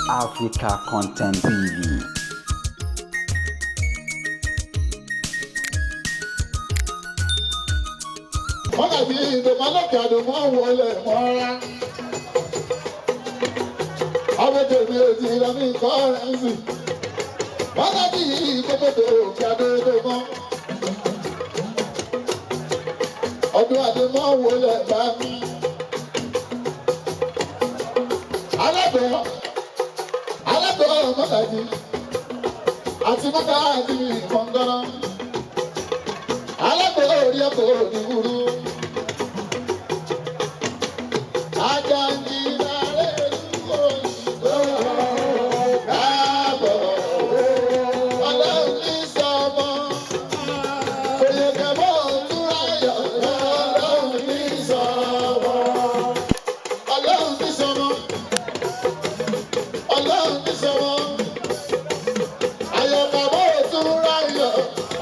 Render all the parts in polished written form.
Africa Content TV. Wọ́n kà sí ìdòmọ́lọ́kẹ́ àdòmọ́ wọlé mọ́ra. Abẹ́tẹ̀ mi ò ti lọ ní kọ́rẹ́nsì. Wọ́n kà sí ìkókòtò òkè àdòdòmọ́. Ọdún àdòmọ́ wọlé bá mi. Alábọ̀ mọ́kàjì àti mọ́kàjì kọ̀ǹgọ́rọ́. Alábọ̀ orí ẹ̀kọ́ òní wúrú. Ajanji lálẹ́ ìlú òyìnbó káàbọ̀. Ọlọ́run ní sọmọ. Oyèkẹ́mọ́ Túnráyọ̀ Ọlọ́run ní sọmọ. Ọlọ́run ní sọmọ. Ọlọ́run ní sọmọ. Ayọ̀kẹ́mọ́ Túnráyọ̀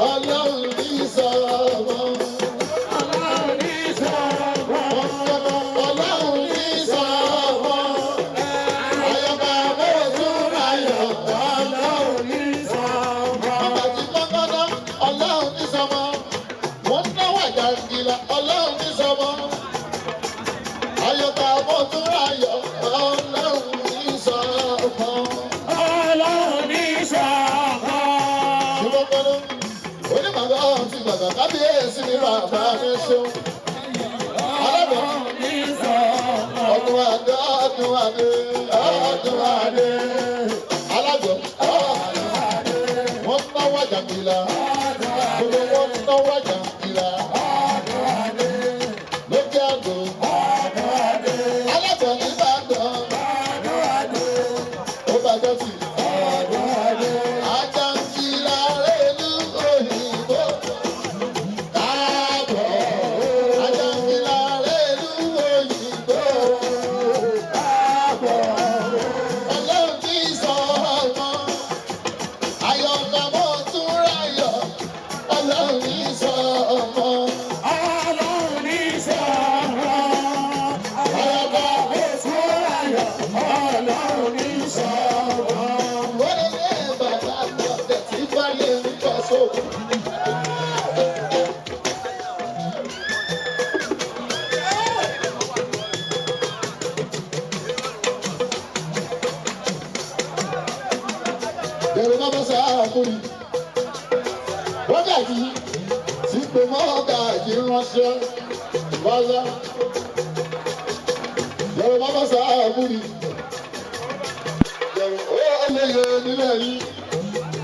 Ọlọ́run ní sọmọ. Kábíyèsí ni bàbá mi ṣeun. Alábọ̀ ọdún adé ọdún adé ọdún adé. Alábọ̀ wọ́n náwó àjàngìlá. Gbogbo wọn náwó àjàngìlá. Lókè àgọ́. Alábọ̀ ní Ìbàdàn. Ó bàjọ́ sí. Àjàngìlá rèlú òyìnbó. Yorùbá bá sá àkúrì. Wákàtí tí pé mọ́gàjì ránṣẹ́ bọ́lá. Yorùbá bá sá àkúrì. Ó léye nílẹ̀ yìí.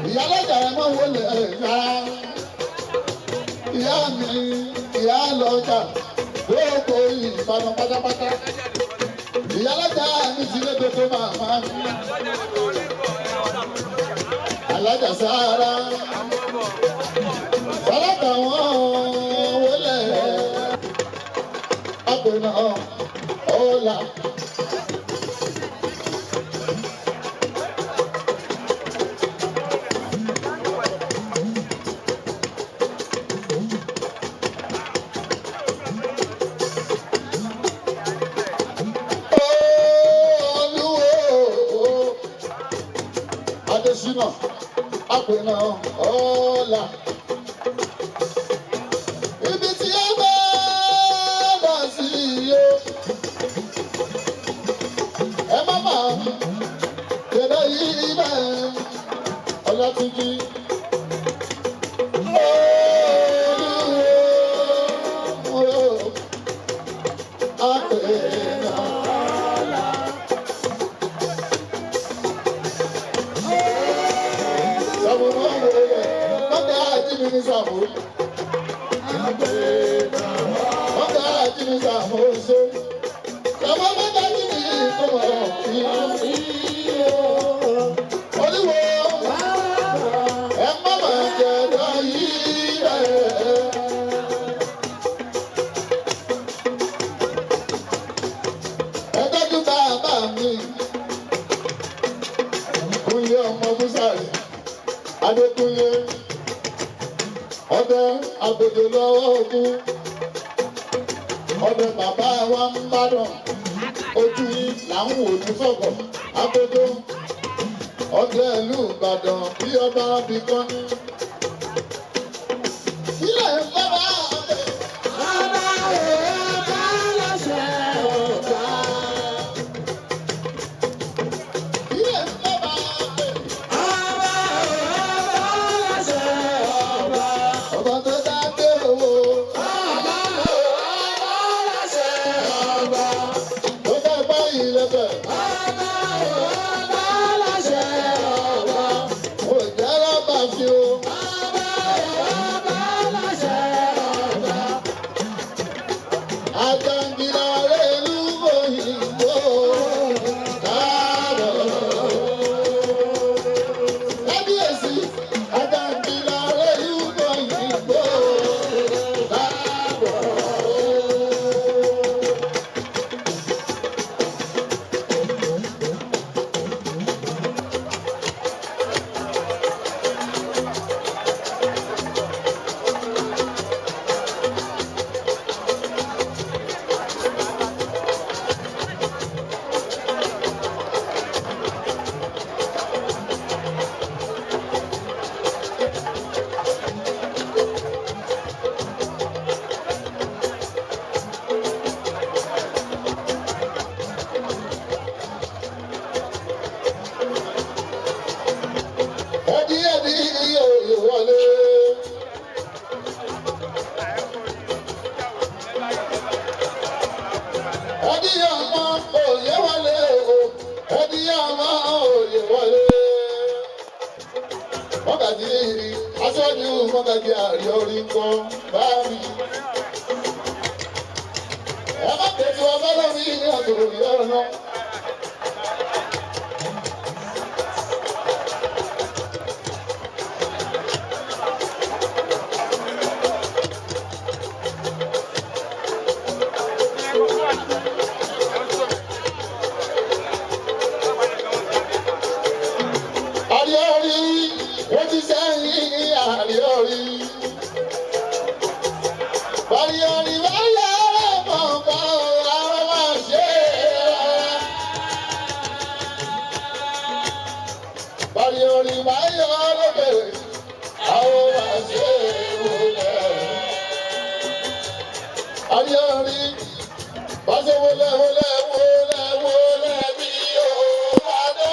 Ìyálọ́jà ẹ̀ máa wọlé ẹ̀yà. Ìyá mi, ìyá lọ́jà, gbogbo Ìbàdàn pátápátá. Ìyálọ́jà mi ti lé gbogbo màmá mi. Alájà sára sálábà wọn wọlé àpènà ọ̀la. Olúwo Adésínà. Àpènà ọ̀la. Ibi tí ẹ bá lọ sí iye. Ẹ má máa kéde yìí bẹ́ẹ̀ Ọlátúnjí. Olúwo àpènà ọ̀la. Ní Sàmó. Ọ̀gá àti ní Sàmó ṣe. Sàmó mẹ́ta tí ní ìkọ̀mọ̀ ìlú. Olúwo ẹ má máa jẹ ẹ̀dá yìí rẹ̀. Ẹ tọ́jú bàbá mi. Kúnlé ọmọ Búsàrì. Adékúnlé. Ọdẹ agbègbè lọ́wọ́ ogun. Ọdẹ bàbá wa ń bàdàn. Ojú yìí là ń wò ní sọ̀kọ̀. Agbègbè ọjọ́ ìlú Ìbàdàn bí ọba bí kan. Ilé bàbá àbẹ̀. Bàbá ọba láṣẹ ọba. Ilé bàbá àbẹ̀. Bàbá ọba láṣẹ ọba. Ọba tó dá dé owó. Bàbá ọba láṣẹ ọba. Ó dá báyìí lẹ́bẹ̀. Aṣọ́jú mọ́gàjì àríorí kan bá mi. Ẹ má tẹ̀sí wa bá lórí àtòrò ìyọ́nà. Àríorí, ó ti sẹ́yìn àríorí. Àríorí wáyé mọ̀ọ́kọ́ àwọn máa ṣe é. Àríorí wáyé lókè àwọn máa ṣe é. Àríorí pàṣẹ wọlé wọlé wọlé wọlé bí yóò bá dé.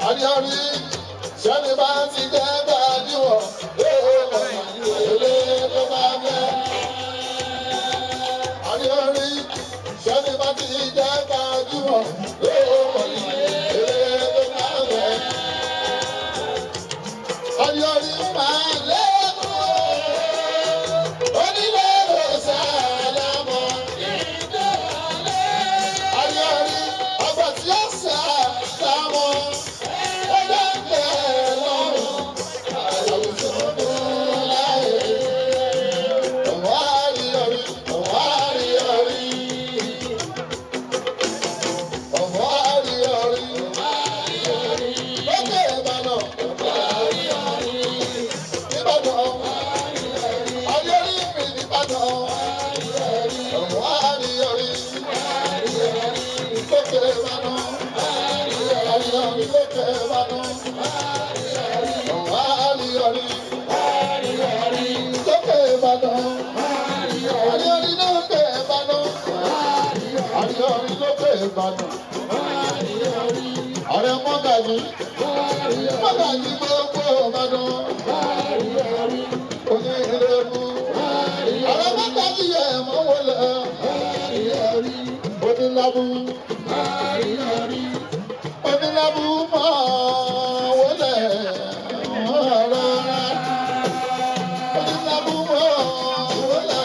Àríorí sẹ́ni bá ti jẹ́ gbajúmọ̀ èlé tó bá fẹ́. Àríorí sẹ́ni bá ti jẹ́ gbajúmọ̀ èlé tó bá fẹ́. Àríorí máa lẹ́kọ̀ọ́ onílé ìsàlámọ̀. Àríorí ọgbà tí ó sàlámọ̀. Ọ̀rẹ́ mọ́gàjì mọ́gàjì gbogbo Ìbàdàn oní ilé mú. Ọ̀rẹ́ mọ́gàjì yẹ mọ́ wọlé onílábù onílábù mọ́ wọlé ọ̀rẹ́ onílábù mọ́ wọlé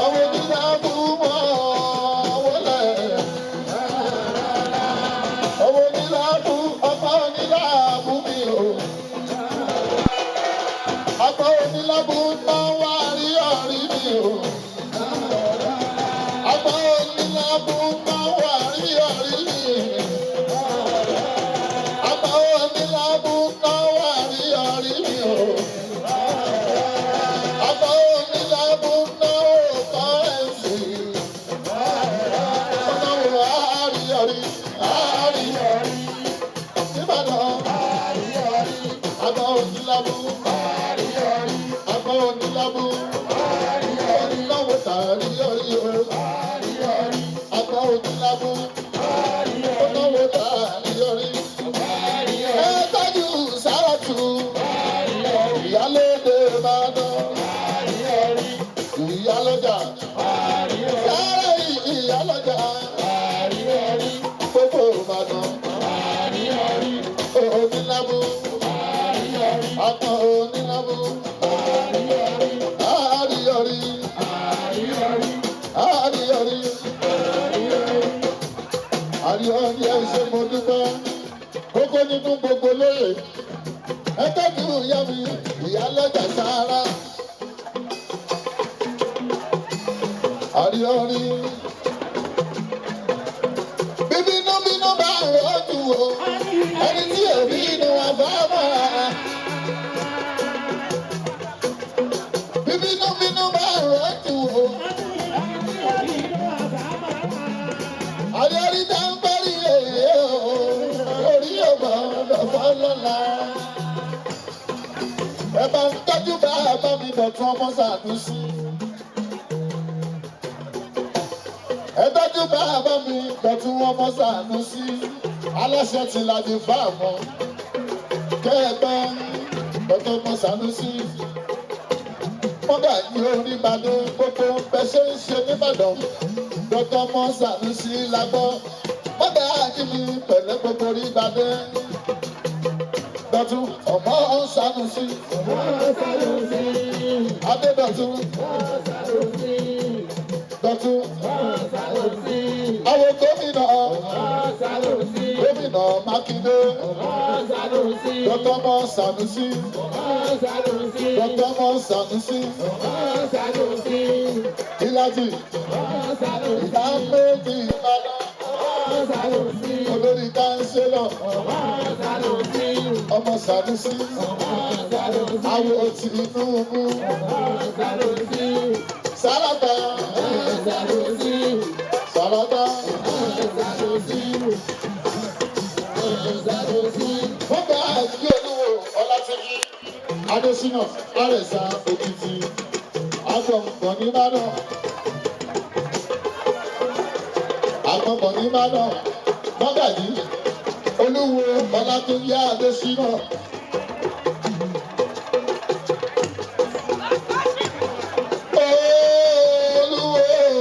ọmọ onílábù mọ́. Ọkọ̀ onílábù tán wá rí ọ̀rí mi o. Ọkọ̀ onílábù tán wá rí ọ̀rí mi. Ọkọ̀ onílábù. àgbà onílábù àgbà onílábù oníláwọ̀ tààrí yọrí o àgbà onílábù oníláwọ̀ tààrí yọrí ẹ tọ́jú Sáràtù ìyálóde Ìbàdàn ìyálọ́jà sára ìyálọ́jà gbogbo Ìbàdàn onílábù àgbà onílábù àríyọrí àríyọrí àríyọrí ẹ ṣé mo dúpẹ́ kókó nínú gbogbo lóye ẹ tọ́jú ìyá mi ìyálọ́jà sára àríyọrí bíbínú bínú bá rọ́ọ̀dù o ẹni tí èmi inú wa bá mọ́ra bíbínú bínú bá rọ́ọ̀dù o àríyọrí tá ń parí èyí o orí ọmọ ọ̀dọ̀fọ́ lọ́la ẹ bá ń tọ́jú bá mi Dọ̀tun ọmọ Sànúsí. Ẹ tọ́jú bàbá mi Dọ̀tun ọmọ Sànúsí aláṣẹ ti Lájí fáàmù kẹ́ẹ̀gbẹ́ Dọ̀tun ọmọ Sànúsí mọ́gà ní Oníbàdàn gbogbo bẹ́sẹ̀ ń ṣe nìbàdàn Dọ̀tun ọmọ Sànúsí lágbọ́ mọ́gà àjìmí pẹ̀lẹ́ gbogbo Oníbàdàn Dọ̀tun ọmọ Sànúsí Adédọ̀tun Dọ̀tun àwọn gómìnà Mákindé Dọ̀tun ọmọ Sànúsí Dọ̀tun ọmọ Sànúsí Ìlàjì ìdá méjì Ìbàdàn olórí kánsílọ̀ ọmọ Sànúsí àwọn Tinubu Sàràtà Sàràtà bọ́bá àti olúwo Ọlátúnjí Adésínà Àrẹ̀sà Òkìtì agbọ̀ngbọ̀n nìbàdàn agbọ̀ngbọ̀n nìbàdàn mọ́gàjì olúwo Ọlátúnjí Adésínà